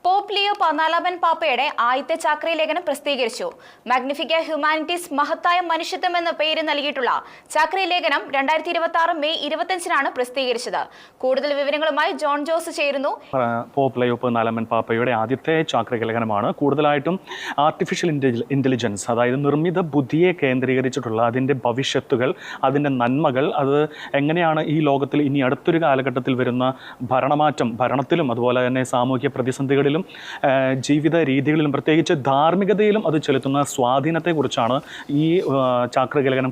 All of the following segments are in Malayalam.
പോപ്പ് ലിയോ 14 പാപ്പയുടെ ആദ്യത്തെ ചാക്രിക ലേഖനം പ്രസിദ്ധീകരിച്ചു. മാഗ്നിഫിക്ക ഹ്യൂമാനിറ്റീസ് മഹത്തായ മനുഷ്യത്വം എന്ന പേര് നൽകിയിട്ടുള്ള ചാക്രിക ലേഖനം 2026 മെയ് 25-നാണ് പ്രസിദ്ധീകരിച്ചത്. കൂടുതൽ വിവരങ്ങളുമായി ജോൺ ജോസ് ചേരുന്നു. പോപ്പ് ലിയോ 14 പാപ്പയുടെ ആദ്യത്തെ ചാക്രിക ലേഖനമാണ്. കൂടുതലായിട്ടും ആർട്ടിഫിഷ്യൽ ഇന്റലിജൻസ്, അതായത് നിർമ്മിത ബുദ്ധിയെ കേന്ദ്രീകരിച്ചിട്ടുള്ള അതിൻ്റെ ഭവിഷ്യത്തുകൾ, അതിൻ്റെ നന്മകൾ, അത് എങ്ങനെയാണ് ഈ ലോകത്തിൽ ഇനി അടുത്തൊരു കാലഘട്ടത്തിൽ വരുന്ന ഭരണത്തിലും അതുപോലെ തന്നെ സാമൂഹ്യ പ്രതിസന്ധികളിലും ജീവിത രീതികളിലും പ്രത്യേകിച്ച് ധാർമ്മികതയിലും അത് ചെലുത്തുന്ന സ്വാധീനത്തെക്കുറിച്ചാണ് ഈ ചാക്രിക ലേഖനം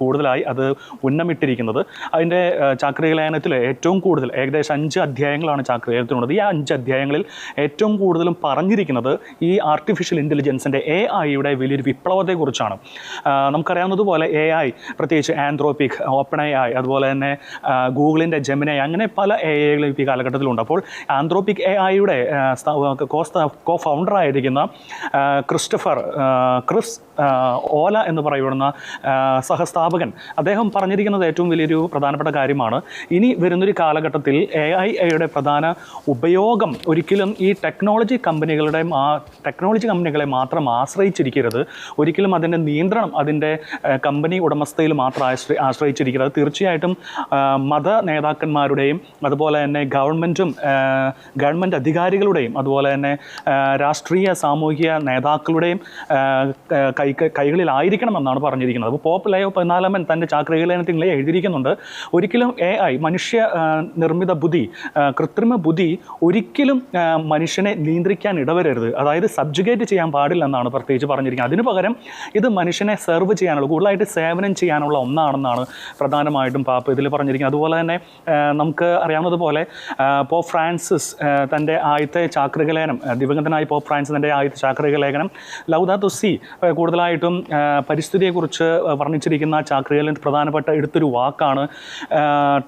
കൂടുതലായി അത് ഉന്നമിട്ടിരിക്കുന്നത്. അതിൻ്റെ ചാക്രിക ലേഖനത്തിൽ ഏറ്റവും കൂടുതൽ ഏകദേശം 5 അധ്യായങ്ങളാണ് ചാക്രിക ലേഖനത്തിനുള്ളത്. ഈ 5 അധ്യായങ്ങളിൽ ഏറ്റവും കൂടുതലും പറഞ്ഞിരിക്കുന്നത് ഈ ആർട്ടിഫിഷ്യൽ ഇൻ്റലിജൻസിൻ്റെ AI-യുടെ വലിയൊരു വിപ്ലവത്തെക്കുറിച്ചാണ്. നമുക്കറിയാവുന്നതുപോലെ AI, പ്രത്യേകിച്ച് ആന്ത്രോപിക്, ഓപ്പൺ AI, അതുപോലെ തന്നെ ഗൂഗിളിൻ്റെ ജെമിനി, അങ്ങനെ പല AI-കളും ഈ കാലഘട്ടത്തിലുണ്ട്. അപ്പോൾ ആന്ത്രോപിക് AI-യുടെ കോ ഫൗണ്ടറായിരിക്കുന്ന ക്രിസ് ഓല എന്ന് പറയുന്ന സഹസ്ഥാപകൻ, അദ്ദേഹം പറഞ്ഞിരിക്കുന്നത് ഏറ്റവും വലിയൊരു പ്രധാനപ്പെട്ട കാര്യമാണ്. ഇനി വരുന്നൊരു കാലഘട്ടത്തിൽ AI-യുടെ പ്രധാന ഉപയോഗം ഒരിക്കലും ഈ ടെക്നോളജി കമ്പനികളെ മാത്രം ആശ്രയിച്ചിരിക്കരുത്. ഒരിക്കലും അതിൻ്റെ നിയന്ത്രണം അതിൻ്റെ കമ്പനി ഉടമസ്ഥയിൽ മാത്രം ആശ്രയിച്ചിരിക്കരുത്. തീർച്ചയായിട്ടും മത നേതാക്കന്മാരുടെയും അതുപോലെ തന്നെ ഗവൺമെൻറ് അധികാരികളുടെയും അതുപോലെ തന്നെ രാഷ്ട്രീയ സാമൂഹിക നേതാക്കളുടെയും കൈകളിലായിരിക്കണം എന്നാണ് പറഞ്ഞിരിക്കുന്നത്. അപ്പോൾ പോപ്പ് ലിയോ 14 തൻ്റെ ചാക്രിക ലേഖനത്തിൽ എഴുതിയിരിക്കുന്നുണ്ട്, ഒരിക്കലും AI, മനുഷ്യ നിർമ്മിത ബുദ്ധി, കൃത്രിമ ബുദ്ധി ഒരിക്കലും മനുഷ്യനെ നിയന്ത്രിക്കാൻ ഇടവരരുത്, അതായത് സബ്ജുഗേറ്റ് ചെയ്യാൻ പാടില്ല എന്നാണ് പ്രത്യേകിച്ച് പറഞ്ഞിരിക്കുന്നത്. അതിനു പകരം ഇത് മനുഷ്യനെ സെർവ് ചെയ്യാനുള്ള, കൂടുതലായിട്ട് സേവനം ചെയ്യാനുള്ള ഒന്നാണെന്നാണ് പ്രധാനമായിട്ടും പാപ്പ ഇതിൽ പറഞ്ഞിരിക്കുന്നത്. അതുപോലെ തന്നെ നമുക്ക് അറിയാവുന്നതുപോലെ പോപ്പ് ഫ്രാൻസിസ് തൻ്റെ ആദ്യത്തെ ചാക്രിക ലേഖനം, ദിവംഗതനായ പോപ്പ് ഫ്രാൻസിസ് തൻ്റെ ആദ്യത്തെ ചാക്രിക ലേഖനം ലൗദാത്തോ സി, കൂടുതലായിട്ടും പരിസ്ഥിതിയെക്കുറിച്ച് വർണ്ണിച്ചിരിക്കുന്ന ചാക്രിക ലേഖനത്തിൽ പ്രധാനപ്പെട്ട എടുത്തൊരു വാക്കാണ്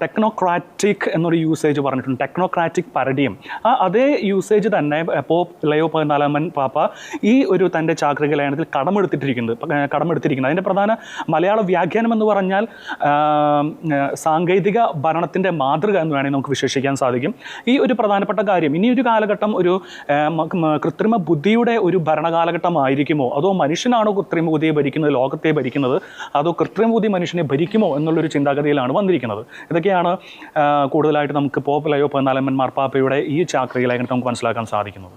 ടെക്നോക്രാറ്റിക് എന്നൊരു യൂസേജ് പറഞ്ഞിട്ടുണ്ട്. ടെക്നോക്രാറ്റിക് പാരഡിയം, അതേ യൂസേജ് തന്നെ പോപ്പ് ലിയോ 14 പാപ്പ ഈ ഒരു തൻ്റെ ചാക്രിക ലേഖനത്തിൽ കടമെടുത്തിരിക്കുന്നത്. അതിൻ്റെ പ്രധാന മലയാള വ്യാഖ്യാനം എന്ന് പറഞ്ഞാൽ സാങ്കേതിക ഭരണത്തിൻ്റെ മാതൃക എന്ന് വേണമെങ്കിൽ നമുക്ക് വിശേഷിക്കാൻ സാധിക്കും. ഈ ഒരു പ്രധാനപ്പെട്ട കാര്യം, ഇനി ഒരു കാലഘട്ടം ഒരു കൃത്രിമ ബുദ്ധിയുടെ ഒരു ഭരണകാലഘട്ടമായിരിക്കുമോ, അതോ മനുഷ്യനാണോ കൃത്രിമ ബുദ്ധിയെ ഭരിക്കുന്നത്, ലോകത്തെ ഭരിക്കുന്നത്, അതോ കൃത്രിമ ബുദ്ധി മനുഷ്യനെ ഭരിക്കുമോ എന്നുള്ളൊരു ചിന്താഗതിയിലാണ് വന്നിരിക്കുന്നത്. ഇതൊക്കെയാണ് കൂടുതലായിട്ട് നമുക്ക് പോപ്പ് ലിയോ 14 മാർപ്പാപ്പയുടെ ഈ ചാക്രിക ലേഖനത്തിൽ നമുക്ക് മനസ്സിലാക്കാൻ സാധിക്കുന്നത്.